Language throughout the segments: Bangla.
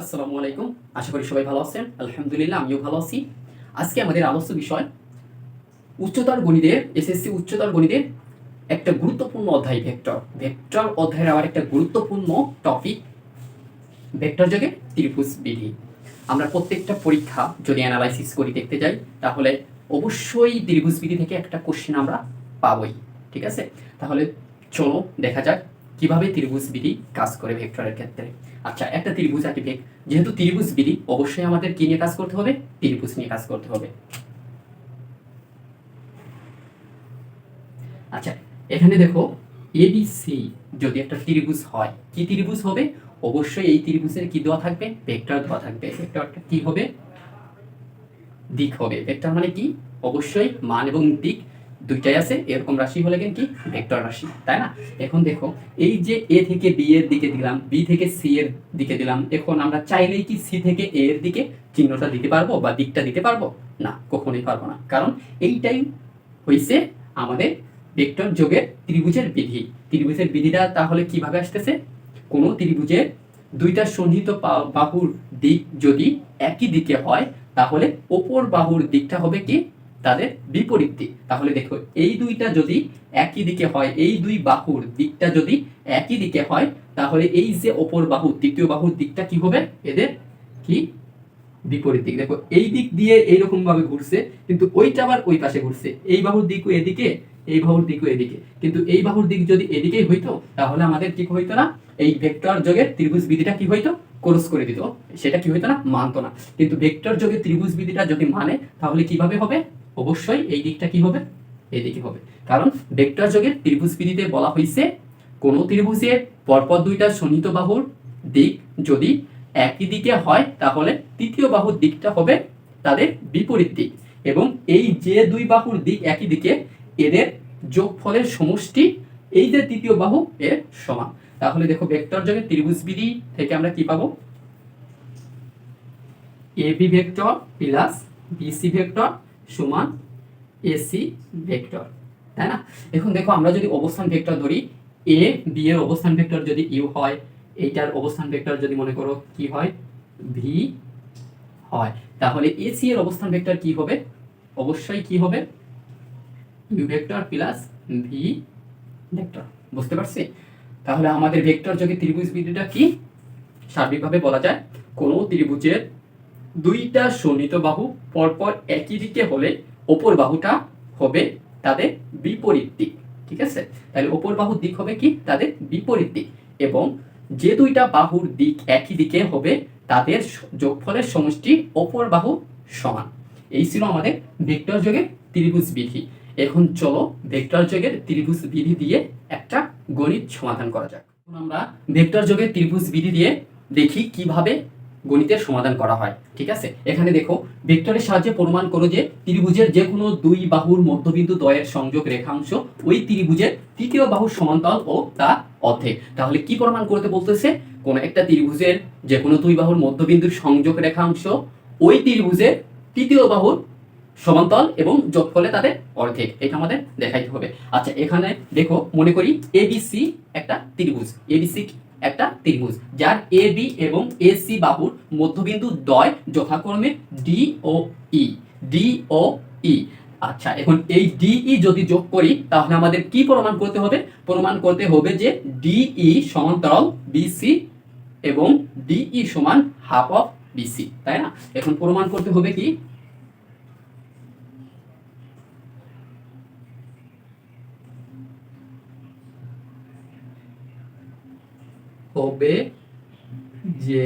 আসসালামু আলাইকুম। আশা করি সবাই ভালো আছেন। আলহামদুলিল্লাহ আমিও ভালো আছি। আজকে আমাদের আলোচ্য বিষয় উচ্চতর গণিতের এসএসসি উচ্চতর গণিতের একটা গুরুত্বপূর্ণ অধ্যায় ভেক্টর। ভেক্টর অধ্যায়ের আবার একটা গুরুত্বপূর্ণ টপিক ভেক্টর যোগে ত্রিভুজ বিধি। আমরা প্রত্যেকটা পরীক্ষা যদি অ্যানালাইসিস করি দেখতে যাই তাহলে অবশ্যই ত্রিভুজ বিধি থেকে একটা কোশ্চেন আমরা পাবই। ঠিক আছে? তাহলে চলো দেখা যাক কিভাবে ত্রিভুজ বিধি কাজ করে ভেক্টরের ক্ষেত্রে। আচ্ছা, একটা ত্রিভুজ একটি যেহেতু ত্রিভুজ বিধি অবশ্যই আমাদের কি নিয়ে কাজ করতে হবে? ত্রিভুজ নিয়ে কাজ করতে হবে। আচ্ছা, এখানে দেখো এবিসি যদি একটা ত্রিভুজ হয়, কি ত্রিভুজ হবে? অবশ্যই এই ত্রিভুজের কি দেওয়া থাকবে? ভেক্টর দেওয়া থাকবে। ভেক্টরটা কি হবে? দিক হবে। ভেক্টর মানে কি? অবশ্যই মান এবং দিক দুইটাই আছে। এরকম রাশি হলে কি ভেক্টর রাশি, তাই না? এখন দেখো এই যে এ থেকে বি এর দিকে দিলাম, বি থেকে সি এর দিকে দিলাম, এখন আমরা চাইলেই কি সি থেকে এ এর দিকে চিহ্নটা দিতে পারবো বা দিকটা দিতে পারবো? না, কখনোই পারবো না। কারণ এইটাই হইছে আমাদের ভেক্টর যোগের ত্রিভুজের বিধি। ত্রিভুজের বিধিটা তাহলে কিভাবে আসতেছে? কোনো ত্রিভুজের দুইটা সন্নিহিত বাহুর দিক যদি একই দিকে হয় তাহলে অপর বাহুর দিকটা হবে কি? তাদের বিপরীত দিক। তাহলে দেখো এই দুইটা যদি একই দিকে হয়, এই দুই বাহুর দিকটা যদি একই দিকে হয় তাহলে এই যে অপর বাহু তৃতীয় বাহুর দিকটা কি হবে? এদের কি? বিপরীত দিক। দেখো এই দিক দিয়ে এইরকম ভাবে ঘুরছে, কিন্তু ওইটা আবার ওই পাশে ঘুরছে। এই বাহুর দিকও এদিকে, এই বাহুর দিকও এদিকে, কিন্তু এই বাহুর দিক যদি এদিকেই হইতো তাহলে আমাদের কি হইতো না? এই ভেক্টর যোগের ত্রিভুজ বিধিটা কি হইতো? ক্রস করে দিত। সেটা কি হইতো না? মানতো না। কিন্তু ভেক্টর যোগের ত্রিভুজ বিধিটা যদি মানে তাহলে কিভাবে হবে? অবশ্যই এই দিকটা কি হবে? এদিকে হবে। কারণ ভেক্টর যোগের ত্রিভুজ বিধিতে বলা হয়েছে কোন ত্রিভুজের পরপর দুইটা সন্নিহিত বাহুর দিক যদি একই দিকে হয় তাহলে তৃতীয় বাহুর দিকটা হবে তাদের বিপরীত দিক, এবং এই যে দুই বাহুর দিক একই দিকে এদের যোগফলের সমষ্টি এই যে তৃতীয় বাহু এর সমান। তাহলে দেখো ভেক্টর যোগের ত্রিভুজ বিধি থেকে আমরা কি পাবো? AB vector plus BC vector সমান এসি ভেক্টর, তাই না? এখন দেখো আমরা যদি অবস্থান ভেক্টর ধরি, এ বি এর অবস্থান ভেক্টর যদি ইউ হয়, এইটার অবস্থান ভেক্টর যদি মনে করো কি হয়? ভি হয়, তাহলে এসি এর অবস্থান ভেক্টর কি হবে? অবশ্যই কি হবে? U vector plus V vector. বুঝতে পারছি? তাহলে আমাদের ভেক্টর যোগে ত্রিভুজ বিধিটা কি? সার্বিকভাবে বলা যায় কোন ত্রিভুজের দুইটা সন্নিহিত বাহু পরপর একই দিকে হলে অপর বাহুটা হবে তাদের বিপরীত দিক। ঠিক আছে? তাহলে অপর বাহুর দিক হবে কি? তাদের বিপরীত দিক। এবং যে দুইটা বাহুর দিক একই দিকে হবে তাদের যোগফলের সমষ্টি অপর বাহু সমান। এই ছিল আমাদের ভেক্টর যোগের ত্রিভুজ বিধি। এখন চলো ভেক্টর যোগের ত্রিভুজ বিধি দিয়ে একটা গণিত সমাধান করা যাক। আমরা ভেক্টর যোগের ত্রিভুজ বিধি দিয়ে দেখি কিভাবে গণিতের সমাধান করা হয়। ঠিক আছে? এখানে দেখো ভেক্টরের সাহায্যে প্রমাণ করো যে ত্রিভুজের যে কোনো দুই বাহুর মধ্যবিন্দু দ্বয়ের সংযোগ রেখাংশ ওই ত্রিভুজের তৃতীয় বাহুর সমান্তরাল ও তা অর্ধেক। তাহলে কি প্রমাণ করতে বলতেছে? কোন একটা ত্রিভুজের যে কোনো দুই বাহুর মধ্যবিন্দুর সংযোগ রেখাংশ ওই ত্রিভুজের তৃতীয় বাহুর সমান্তরাল এবং যোগফলে তাদের অর্ধেক, এটা আমাদের দেখাইতে হবে। আচ্ছা, এখানে দেখো মনে করি এবিসি একটা ত্রিভুজ। এবিসি একটা ত্রিভুজ যার এ বি এবং এ সি বাহুর মধ্যবিন্দু দ্বয় যথাক্রমে ডি ও ই। ডি ও ই। আচ্ছা, এখন এই ডিই যদি যোগ করি তাহলে আমাদের কি প্রমাণ করতে হবে? প্রমাণ করতে হবে যে ডিই সমান্তরাল বিসি এবং ডিই সমান হাফ অফ বিসি, তাই না? এখন প্রমাণ করতে হবে কি? হবে যে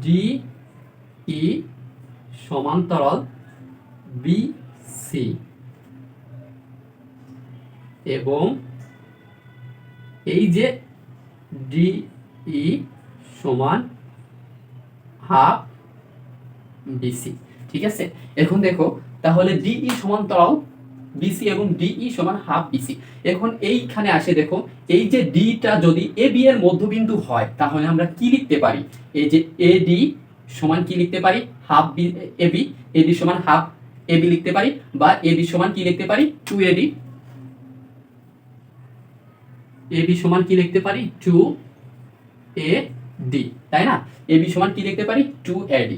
ডি ই সমান্তরাল বিসি এবং এই যে ডি ই সমান হাফ বিসি। ঠিক আছে? এখন দেখো তাহলে ডিই সমান্তরাল বিসি এবং ডিই সমান হাফ বিসি। এখন এইখানে আসে দেখো এই যে ডিটা যদি এ বি এর মধ্যবিন্দু হয় তাহলে আমরা কি লিখতে পারি? এই যে এ ডি সমান কি লিখতে পারি? Half B A B. A D সমান হাফ এ বি লিখতে পারি, বা এ বি সমান কি লিখতে পারি? 2 এ ডি। এ বি সমান কি লিখতে পারি? 2 এ ডি, তাই না? এ বি সমান কি লিখতে পারি 2AD,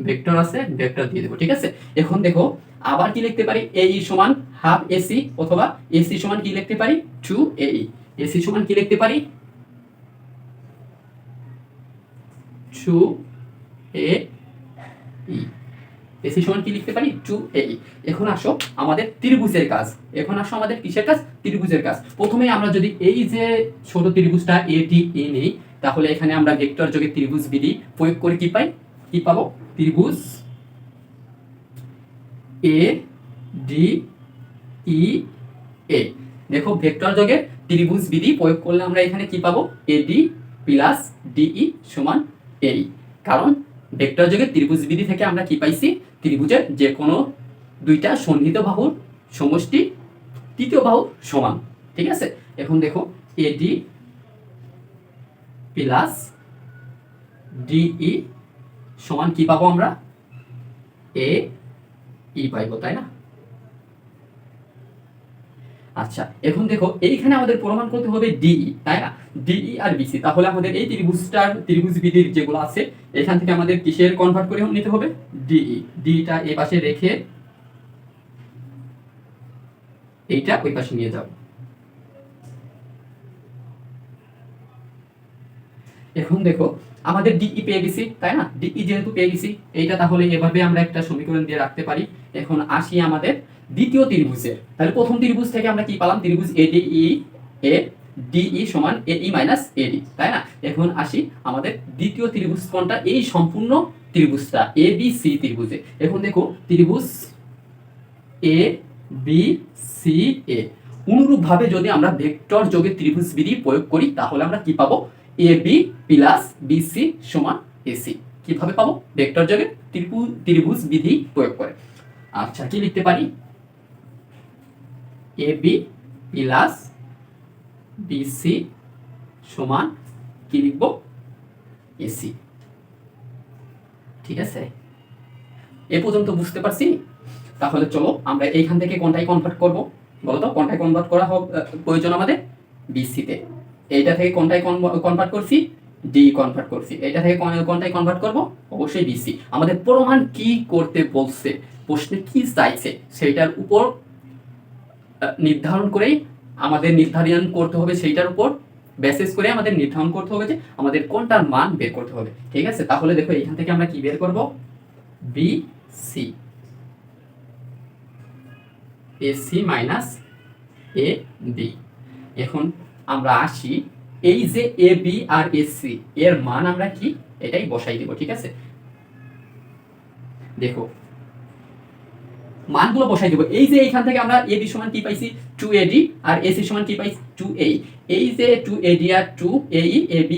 ভেক্টর আছে, ভেক্টর দিয়ে দেবো, ঠিক আছে? এখন দেখো আবার কি লিখতে পারি, AE সমান হাফ AC, অথবা AC সমান কি লিখতে পারি 2AE, AC সমান কি লিখতে পারি 2AE, AC সমান কি লিখতে পারি 2AE। এখন আসো আমাদের ত্রিভুজের কাজ, এখন আসো আমাদের কিসের কাজ, ত্রিভুজের কাজ। প্রথমে আমরা যদি এই যে ছোট ত্রিভুজটা ADE নেই, তাহলে এখানে আমরা ভেক্টর যোগে ত্রিভুজ বিধি প্রয়োগ করে কি পাই, কি পাবো, ত্রিভুজ ADEA। দেখো ভেক্টর যোগে ত্রিভুজ বিধি প্রয়োগ করলে আমরা এখানে কি পাবো, AD প্লাস DE সমান AE। কারণ ভেক্টর যোগে ত্রিভুজ বিধি থেকে আমরা কি পাইছি, ত্রিভুজের যে কোনো দুইটা সন্নিহিত বাহুর সমষ্টি তৃতীয় বাহু সমান, ঠিক আছে? এখন দেখো AD প্লাস DE সমান কি পাবো আমরা, AE পাইবো, তাই না? আচ্ছা এখন দেখো এইখানে আমাদের প্রমাণ করতে হবে DE, তাই না? DE আর BC, তাহলে আমাদের এই ত্রিভুজটার ত্রিভুজ বিধির যেগুলো আছে এখান থেকে আমাদের কিসের কনভার্ট করে নিতে হবে, DE, ডিটা এই পাশে রেখে এইটা ওই পাশে নিয়ে যাব। এখন দেখো আমাদের DE পেয়ে গেছি, তাই না? DE যেহেতু পেয়ে গেছি, এইটা তাহলে এভাবে আমরা একটা সমীকরণ দিয়ে রাখতে পারি। এখন আসি আমাদের দ্বিতীয় ত্রিভুজের, তাহলে প্রথম ত্রিভুজ থেকে আমরা কি পেলাম, ত্রিভুজ ADE এ DE সমান AE মাইনাস AD, তাই না? এখন আসি আমাদের দ্বিতীয় ত্রিভুজ কোনটা, এই সম্পূর্ণ ত্রিভুজটা ABC ত্রিভুজে। এখন দেখো ত্রিভুজ ABCA, অনুরূপভাবে যদি আমরা ভেক্টর যোগে ত্রিভুজ বিধি প্রয়োগ করি তাহলে আমরা কি পাবো, AB প্লাস BC সমান AC। কিভাবে পাবো, ভেক্টর যোগে ত্রিভুজ বিধি প্রয়োগ করে। আচ্ছা কি লিখতে পারি, AB প্লাস BC সমান কি লিখবো, AC, ঠিক আছে? এ পর্যন্ত বুঝতে পারছি? তাহলে চলো আমরা এইখান থেকে কোনটাই কনভার্ট করব, বলো তো কোনটাই কনভার্ট করা প্রয়োজন আমাদের, BC তে। এইটা থেকে কোনটাই কনভার্ট করছি, D কনভার্ট করছি। এইটা থেকে কোনটাই কনভার্ট করব, অবশ্যই BC। আমাদের প্রমাণ কি করতে বলছে, প্রশ্নে কি চাইছে সেইটার উপর নির্ধারণ করেই আমাদের নির্ধারণ করতে হবে, সেইটার উপর বেসিস করে আমাদের নির্ধারণ করতে হবে যে আমাদের কোনটার মান বের করতে হবে, ঠিক আছে? তাহলে দেখো এইখান থেকে আমরা কি বের করব, BC, AC মাইনাস AD। এখন আমরা আসি এই যে AB আর AC এর মান আমরা কি এটাই বসাই দেব, ঠিক আছে? দেখো মানগুলো বসাই দেব। এই যে এইখান থেকে আমরা AB সমান কি পাইছি 2AD, আর AC সমান কি পাইছি 2AE। এই যে 2AD আর 2AE, AB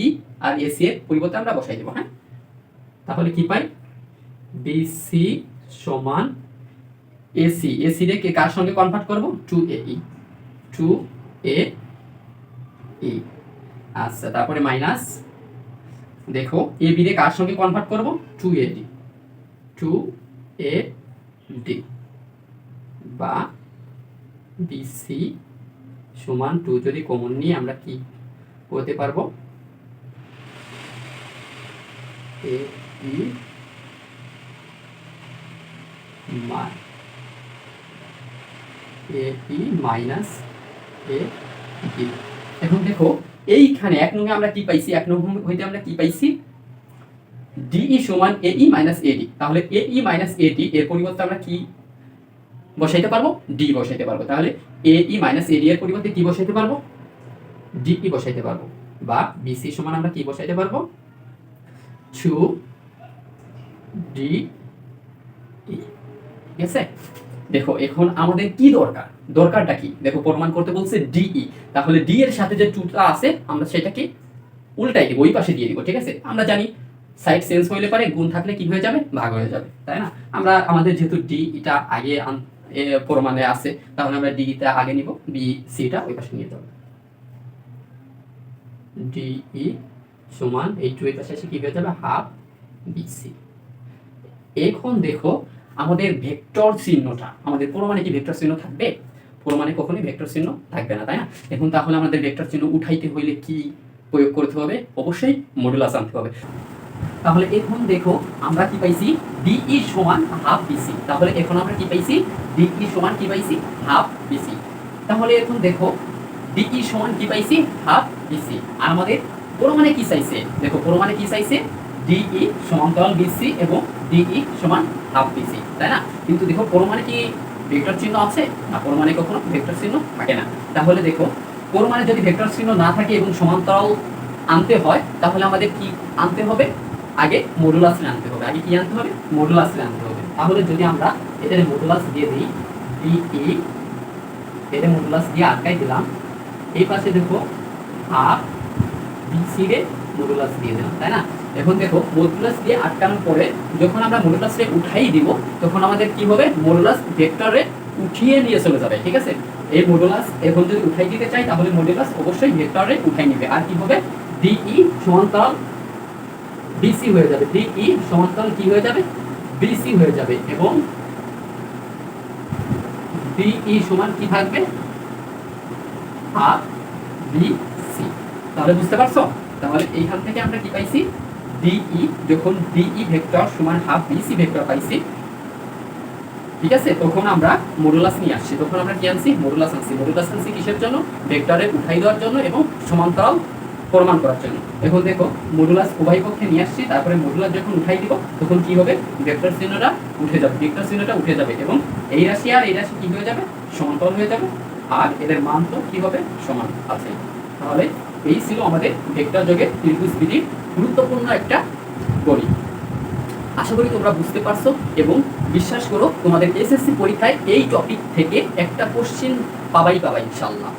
আর AC এর পরিবর্তে আমরা বসাই দেব। হ্যাঁ, তাহলে কি পাই, BC সমান AC, AC রে কার সঙ্গে কনভার্ট করব, 2AE, 2AE। আচ্ছা তারপরে মাইনাস, দেখো AB রে কার সঙ্গে কনভার্ট করব, 2AD, 2AD, বা BC সমান 2 যদি কমন নিয়ে আমরা কি করতে পারবো, AE মাইনাস AD। এখন দেখো এইখানে এক নঙ্গে আমরা কি পাইছি, এক নং হইতে আমরা কি পাইছি, DE সমান AE মাইনাস AD। তাহলে AE মাইনাস AD এর পরিবর্তে আমরা কি বসাইতে পারবো, D বসাইতে পারবো। তাহলে AE মাইনাস AD এর পরিবর্তে কি বসাইতে পারবো, DE বসাইতে পারবো। বা BC সমান আমরা কি বসাইতে পারবো, 2DE। ঠিক আছে? দেখো এখন আমাদের কি দরকার, দরকারটা কি, দেখো প্রমাণ করতে বলছে DE, তাহলে D এর সাথে যে 2টা আছে আমরা সেটাকে উল্টাই দিব, ওই পাশে দিয়ে দিব। ঠিক আছে? আমরা জানি সাইড চেঞ্জ হইলে পারে গুণ থাকলে কি হয়ে যাবে, ভাগ হয়ে যাবে, তাই না? আমরা আমাদের যেহেতু D এটা আগে প্রমাণে আছে, তাহলে আমরা D টা আগে নিব, BC টা ওই পাশে নিয়ে যাব। DE সমান এই 2 এর পাশে এসে কি হয়ে যাবে, হাফ BC। এখন দেখো আমাদের ভেক্টর চিহ্নটা, আমাদের প্রমাণে কি ভেক্টর চিহ্ন থাকবে, প্রমাণে কখনোই ভেক্টর চিহ্ন থাকবে না, তাই না? এখন তাহলে আমাদের ভেক্টর চিহ্ন উঠাইতে হইলে কি প্রয়োগ করতে হবে, অবশ্যই মডুলাস আনতে হবে। তাহলে এখন দেখো আমরা কি পাইছি, ডিই সমান হাফ বিসি। তাহলে এখন আমরা কি পাইছি, ডিই সমান কি পাইছি, হাফ বিসি। তাহলে এখন দেখো ডিই সমান কি পাইছি, হাফ বিসি। আর আমাদের পরমাণে কি চাইছে, দেখো পরমাণে কি চাইছে, ডিই সমান্তরাল বিসি এবং ডিই সমান হাফ বিসি, তাই না? কিন্তু দেখো পরমাণে কি ভেক্টর চিহ্ন আছে না? পরমাণে কখনো ভেক্টর চিহ্ন থাকে না। তাহলে দেখো পরমাণে যদি ভেক্টর চিহ্ন না থাকে এবং সমান্তরাল আনতে হয়, তাহলে আমাদের কি আনতে হবে, আগে মডুলাস আনতে হবে। আগে কি আনতে হবে, মডুলাস আনতে হবে। তাহলে যদি আমরা এটার মডুলাস দিয়ে দিই, ডিই এটা মডুলাস দিয়ে আটকাই দিলাম, এই পাশে দেখো হাফ বিসি রে মডুলাস দিয়ে দিলাম, তাই না? এখন দেখো মডুলাস দিয়ে আটকানোর পরে যখন আমরা মডুলাসে উঠাই দিব, তখন আমাদের কি হবে, মডুলাস ভেক্টরে উঠিয়ে নিয়ে চলে যাবে, ঠিক আছে? এই মডুলাস এখন যদি উঠাই দিতে চাই, তাহলে মডুলাস অবশ্যই ভেক্টরে উঠাই নেবে। আর কি হবে, ডিই সমান্তরাল বিসি হয়ে যাবে, ডিই সমান্তরাল কি হয়ে যাবে, বিসি হয়ে যাবে। এবং ডিই সমান কি থাকবে, হাফ বিসি। তাহলে বুঝতে পারছো? তাহলে এইখান থেকে আমরা কি পাইছি, ডিই যখন ডিই ভেক্টর সমান হাফ বিসি ভেক্টর পাইছি, ঠিক আছে? তখন আমরা মডুলাস নিয়ে আসছি, তখন আমরা কি আনছি, মডুলাস আনছি। মডুলাস আনছি কিসের জন্য, ভেক্টরে উঠাই দেওয়ার জন্য এবং সমান্তরাল প্রমাণ করার জন্য। এখন দেখো মডুলাস উভয় পক্ষে নিয়ে আসছি, তারপরে মডুলাস যখন উঠাই দিব, তখন কি হবে, ভেক্টর চিহ্নটা উঠে যাবে, ভেক্টর চিহ্নটা উঠে যাবে এবং এই রাশি আর এই রাশি কি হয়ে যাবে, সমান্তরাল হয়ে যাবে। আর এদের মান তো কি হবে, সমান আছে। তাহলে এই ছিল আমাদের ভেক্টর যোগের ত্রিভুজবিধির গুরুত্বপূর্ণ একটা গণিত। আশা করি তোমরা বুঝতে পারছো এবং বিশ্বাস করো তোমাদের এসএসসি পরীক্ষায় এই টপিক থেকে একটা কোশ্চেন পাবাই ইনশাআল্লাহ।